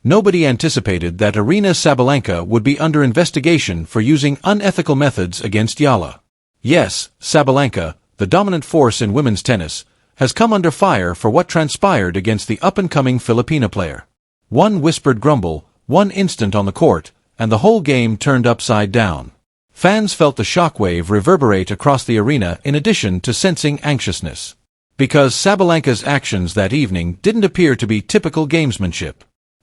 Nobody anticipated that Aryna Sabalenka would be under investigation for using unethical methods against Eala. Yes, Sabalenka, the dominant force in women's tennis, has come under fire for what transpired against the up-and-coming Filipina player. One whispered grumble, one instant on the court, and the whole game turned upside down. Fans felt the shockwave reverberate across the arena in addition to sensing anxiousness. Because Sabalenka's actions that evening didn't appear to be typical gamesmanship.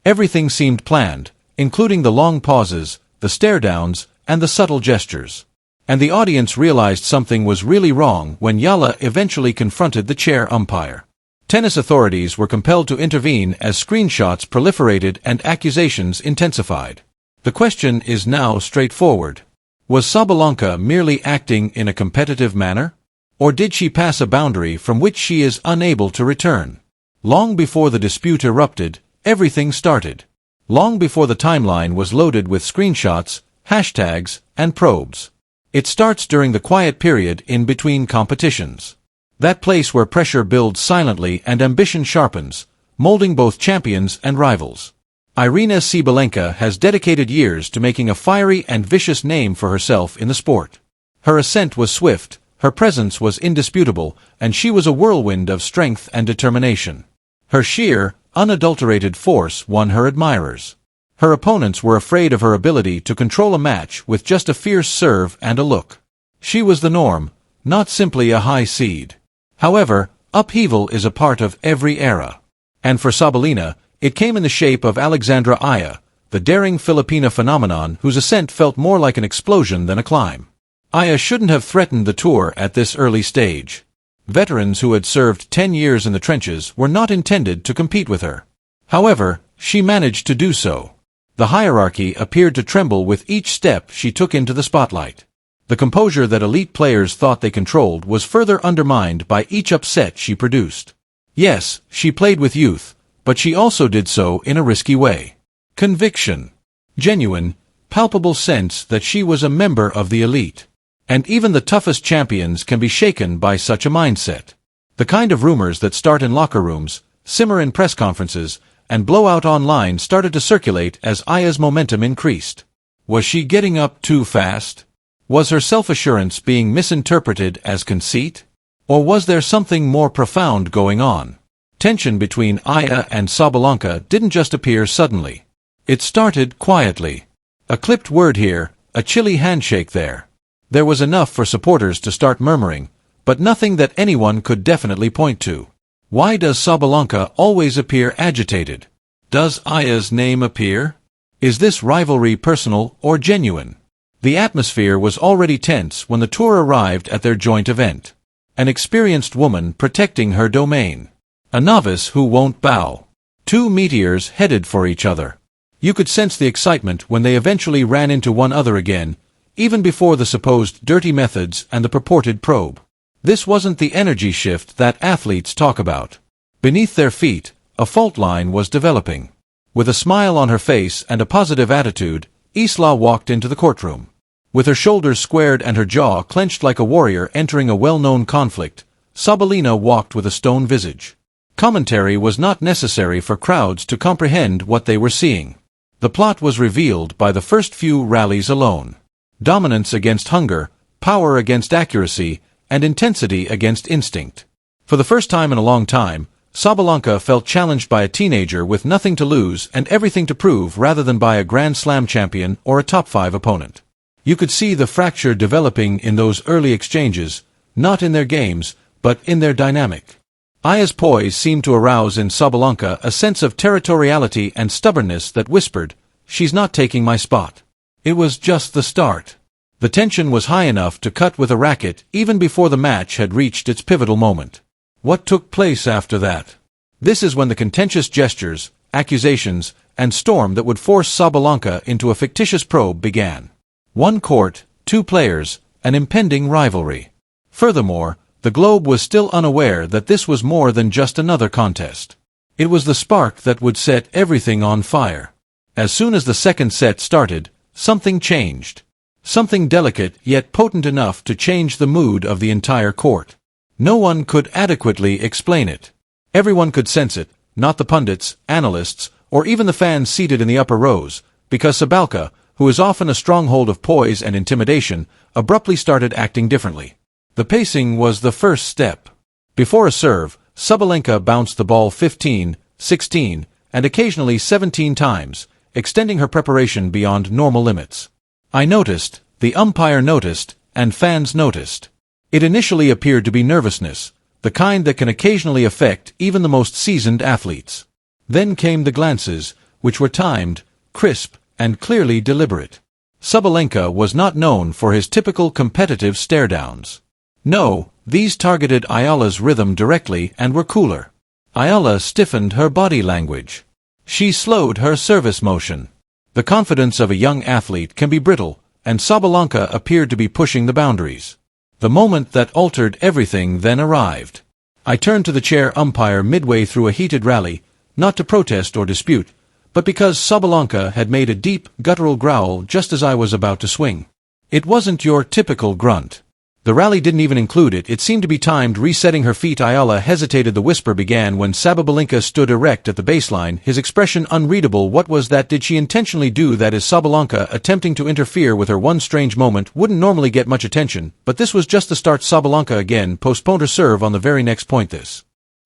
Everything seemed planned, including the long pauses, the stare-downs, and the subtle gestures. And the audience realized something was really wrong when Eala eventually confronted the chair umpire. Tennis authorities were compelled to intervene as screenshots proliferated and accusations intensified. The question is now straightforward. Was Sabalenka merely acting in a competitive manner? Or did she pass a boundary from which she is unable to return? Long before the dispute erupted, everything started. Long before the timeline was loaded with screenshots, hashtags, and probes. It starts during the quiet period in between competitions. That place where pressure builds silently and ambition sharpens, molding both champions and rivals. Aryna Sabalenka has dedicated years to making a fiery and vicious name for herself in the sport. Her ascent was swift, her presence was indisputable, and she was a whirlwind of strength and determination. Her sheer, unadulterated force won her admirers. Her opponents were afraid of her ability to control a match with just a fierce serve and a look. She was the norm, not simply a high seed. However, upheaval is a part of every era. And for Sabalenka, it came in the shape of Alexandra Eala, the daring Filipina phenomenon whose ascent felt more like an explosion than a climb. Eala shouldn't have threatened the tour at this early stage. Veterans who had served 10 years in the trenches were not intended to compete with her. However, she managed to do so. The hierarchy appeared to tremble with each step she took into the spotlight. The composure that elite players thought they controlled was further undermined by each upset she produced. Yes, she played with youth, but she also did so in a risky way. Conviction. Genuine, palpable sense that she was a member of the elite. And even the toughest champions can be shaken by such a mindset. The kind of rumors that start in locker rooms, simmer in press conferences, and blow out online started to circulate as Eala's momentum increased. Was she getting up too fast? Was her self-assurance being misinterpreted as conceit? Or was there something more profound going on? Tension between Eala and Sabalenka didn't just appear suddenly. It started quietly. A clipped word here, a chilly handshake there. There was enough for supporters to start murmuring, but nothing that anyone could definitely point to. Why does Sabalenka always appear agitated? Does Eala's name appear? Is this rivalry personal or genuine? The atmosphere was already tense when the tour arrived at their joint event. An experienced woman protecting her domain. A novice who won't bow. Two meteors headed for each other. You could sense the excitement when they eventually ran into one another again, even before the supposed dirty methods and the purported probe. This wasn't the energy shift that athletes talk about. Beneath their feet, a fault line was developing. With a smile on her face and a positive attitude, Eala walked into the courtroom. With her shoulders squared and her jaw clenched like a warrior entering a well-known conflict, Sabalenka walked with a stone visage. Commentary was not necessary for crowds to comprehend what they were seeing. The plot was revealed by the first few rallies alone. Dominance against hunger, power against accuracy, and intensity against instinct. For the first time in a long time, Sabalenka felt challenged by a teenager with nothing to lose and everything to prove rather than by a Grand Slam champion or a top-5 opponent. You could see the fracture developing in those early exchanges, not in their games, but in their dynamic. Eala's poise seemed to arouse in Sabalenka a sense of territoriality and stubbornness that whispered, "She's not taking my spot." It was just the start. The tension was high enough to cut with a racket even before the match had reached its pivotal moment. What took place after that? This is when the contentious gestures, accusations, and storm that would force Sabalenka into a fictitious probe began. One court, two players, an impending rivalry. Furthermore, the globe was still unaware that this was more than just another contest. It was the spark that would set everything on fire. As soon as the second set started, something changed. Something delicate yet potent enough to change the mood of the entire court. No one could adequately explain it. Everyone could sense it, not the pundits, analysts, or even the fans seated in the upper rows, because Sabalenka, who is often a stronghold of poise and intimidation, abruptly started acting differently. The pacing was the first step. Before a serve, Sabalenka bounced the ball 15, 16, and occasionally 17 times, extending her preparation beyond normal limits. I noticed, the umpire noticed, and fans noticed. It initially appeared to be nervousness, the kind that can occasionally affect even the most seasoned athletes. Then came the glances, which were timed, crisp, and clearly deliberate. Sabalenka was not known for his typical competitive stare-downs. No, these targeted Eala's rhythm directly and were cooler. Eala stiffened her body language. She slowed her service motion. The confidence of a young athlete can be brittle, and Sabalenka appeared to be pushing the boundaries. The moment that altered everything then arrived. I turned to the chair umpire midway through a heated rally, not to protest or dispute, but because Sabalenka had made a deep, guttural growl just as I was about to swing. It wasn't your typical grunt. The rally didn't even include it. It seemed to be timed. Resetting her feet, Eala hesitated. The whisper began when Sabalenka stood erect at the baseline, his expression unreadable. What was that? Did she intentionally do that? Is Sabalenka attempting to interfere with her? One strange moment wouldn't normally get much attention, but this was just the start. Sabalenka again postponed her serve on the very next point. This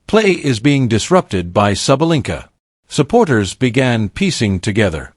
play is being disrupted by Sabalenka. Supporters began piecing together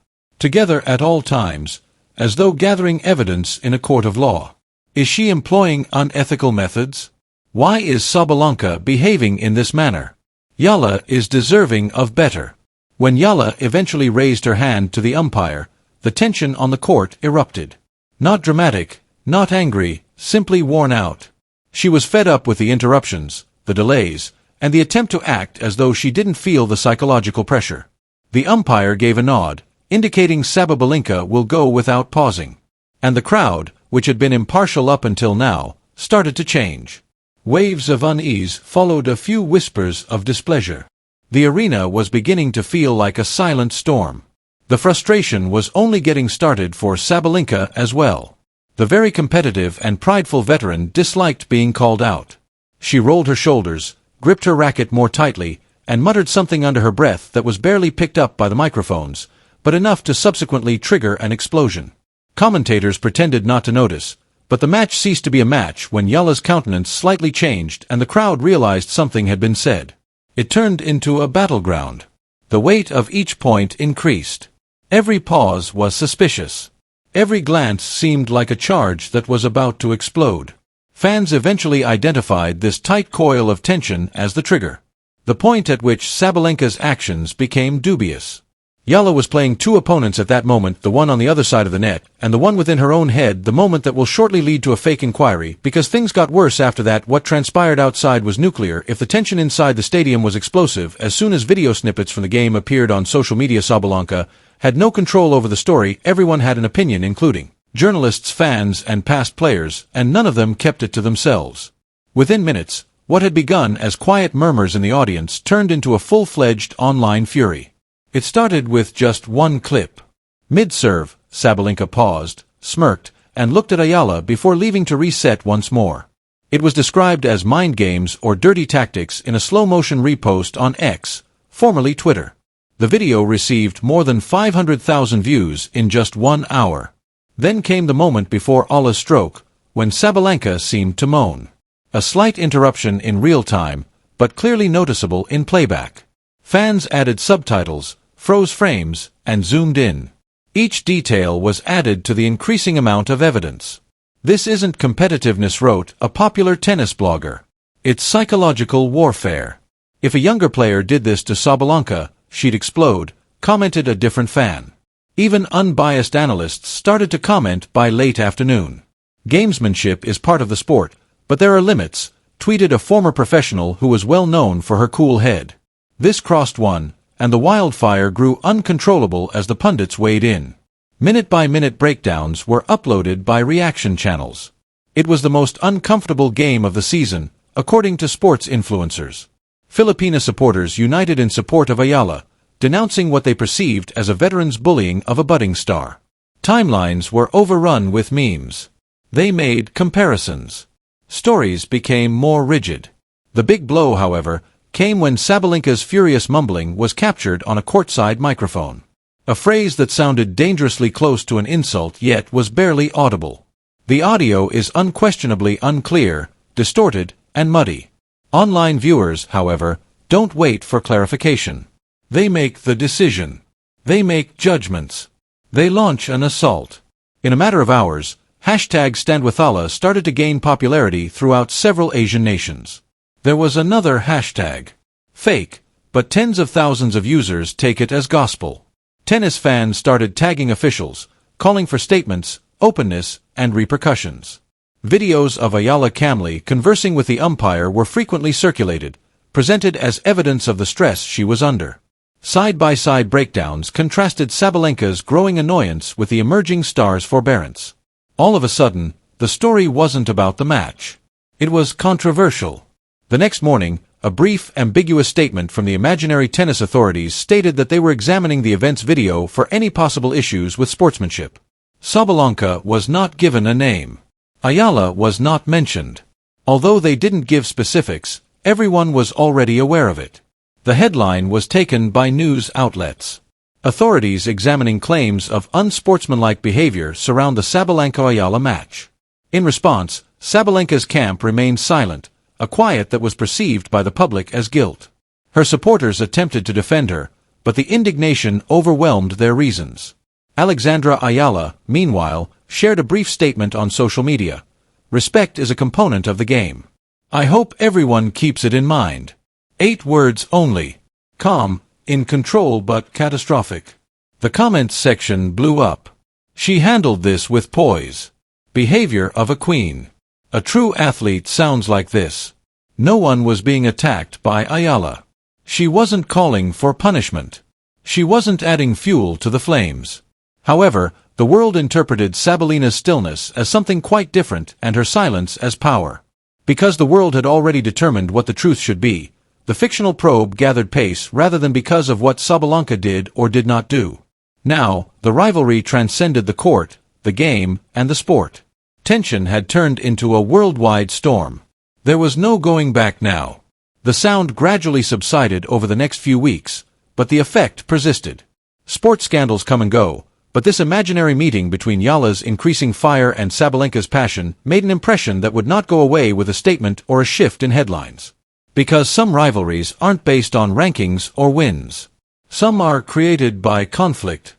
at all times, as though gathering evidence in a court of law. Is she employing unethical methods? Why is Sabalenka behaving in this manner? Eala is deserving of better. When Eala eventually raised her hand to the umpire, the tension on the court erupted. Not dramatic, not angry, simply worn out. She was fed up with the interruptions, the delays, and the attempt to act as though she didn't feel the psychological pressure. The umpire gave a nod, indicating Sabalenka will go without pausing. And the crowd, which had been impartial up until now, started to change. Waves of unease followed a few whispers of displeasure. The arena was beginning to feel like a silent storm. The frustration was only getting started for Sabalenka as well. The very competitive and prideful veteran disliked being called out. She rolled her shoulders, gripped her racket more tightly, and muttered something under her breath that was barely picked up by the microphones, but enough to subsequently trigger an explosion. Commentators pretended not to notice, but the match ceased to be a match when Eala's countenance slightly changed and the crowd realized something had been said. It turned into a battleground. The weight of each point increased. Every pause was suspicious. Every glance seemed like a charge that was about to explode. Fans eventually identified this tight coil of tension as the trigger. The point at which Sabalenka's actions became dubious. Eala was playing two opponents at that moment, the one on the other side of the net, and the one within her own head, the moment that will shortly lead to a fake inquiry, because things got worse after that. What transpired outside was nuclear. If the tension inside the stadium was explosive, as soon as video snippets from the game appeared on social media, Sabalenka had no control over the story. Everyone had an opinion, including journalists, fans, and past players, and none of them kept it to themselves. Within minutes, what had begun as quiet murmurs in the audience turned into a full-fledged online fury. It started with just one clip. Mid-serve, Sabalenka paused, smirked, and looked at Eala before leaving to reset once more. It was described as mind games or dirty tactics in a slow-motion repost on X, formerly Twitter. The video received more than 500,000 views in just 1 hour. Then came the moment before Eala's stroke, when Sabalenka seemed to moan. A slight interruption in real time, but clearly noticeable in playback. Fans added subtitles, froze frames, and zoomed in. Each detail was added to the increasing amount of evidence. This isn't competitiveness, wrote a popular tennis blogger. It's psychological warfare. If a younger player did this to Sabalenka, she'd explode, commented a different fan. Even unbiased analysts started to comment by late afternoon. Gamesmanship is part of the sport, but there are limits, tweeted a former professional who was well known for her cool head. This crossed one, and the wildfire grew uncontrollable as the pundits weighed in. Minute-by-minute breakdowns were uploaded by reaction channels. It was the most uncomfortable game of the season, according to sports influencers. Filipina supporters united in support of Eala, denouncing what they perceived as a veteran's bullying of a budding star. Timelines were overrun with memes. They made comparisons. Stories became more rigid. The big blow, however, came when Sabalenka's furious mumbling was captured on a courtside microphone. A phrase that sounded dangerously close to an insult yet was barely audible. The audio is unquestionably unclear, distorted, and muddy. Online viewers, however, don't wait for clarification. They make the decision. They make judgments. They launch an assault. In a matter of hours, #StandWithAla started to gain popularity throughout several Asian nations. There was another hashtag. Fake, but tens of thousands of users take it as gospel. Tennis fans started tagging officials, calling for statements, openness, and repercussions. Videos of Eala calmly conversing with the umpire were frequently circulated, presented as evidence of the stress she was under. Side-by-side breakdowns contrasted Sabalenka's growing annoyance with the emerging star's forbearance. All of a sudden, the story wasn't about the match. It was controversial. The next morning, a brief, ambiguous statement from the imaginary tennis authorities stated that they were examining the event's video for any possible issues with sportsmanship. Sabalenka was not given a name. Eala was not mentioned. Although they didn't give specifics, everyone was already aware of it. The headline was taken by news outlets. Authorities examining claims of unsportsmanlike behavior surround the Sabalenka-Eala match. In response, Sabalenka's camp remained silent, a quiet that was perceived by the public as guilt. Her supporters attempted to defend her, but the indignation overwhelmed their reasons. Alexandra Eala, meanwhile, shared a brief statement on social media. Respect is a component of the game. I hope everyone keeps it in mind. 8 words only. Calm, in control but catastrophic. The comments section blew up. She handled this with poise. Behavior of a queen. A true athlete sounds like this. No one was being attacked by Eala. She wasn't calling for punishment. She wasn't adding fuel to the flames. However, the world interpreted Sabalina's stillness as something quite different and her silence as power. Because the world had already determined what the truth should be, the fictional probe gathered pace rather than because of what Sabalenka did or did not do. Now, the rivalry transcended the court, the game, and the sport. Tension had turned into a worldwide storm. There was no going back now. The sound gradually subsided over the next few weeks, but the effect persisted. Sports scandals come and go, but this imaginary meeting between Eala's increasing fire and Sabalenka's passion made an impression that would not go away with a statement or a shift in headlines. Because some rivalries aren't based on rankings or wins. Some are created by conflict.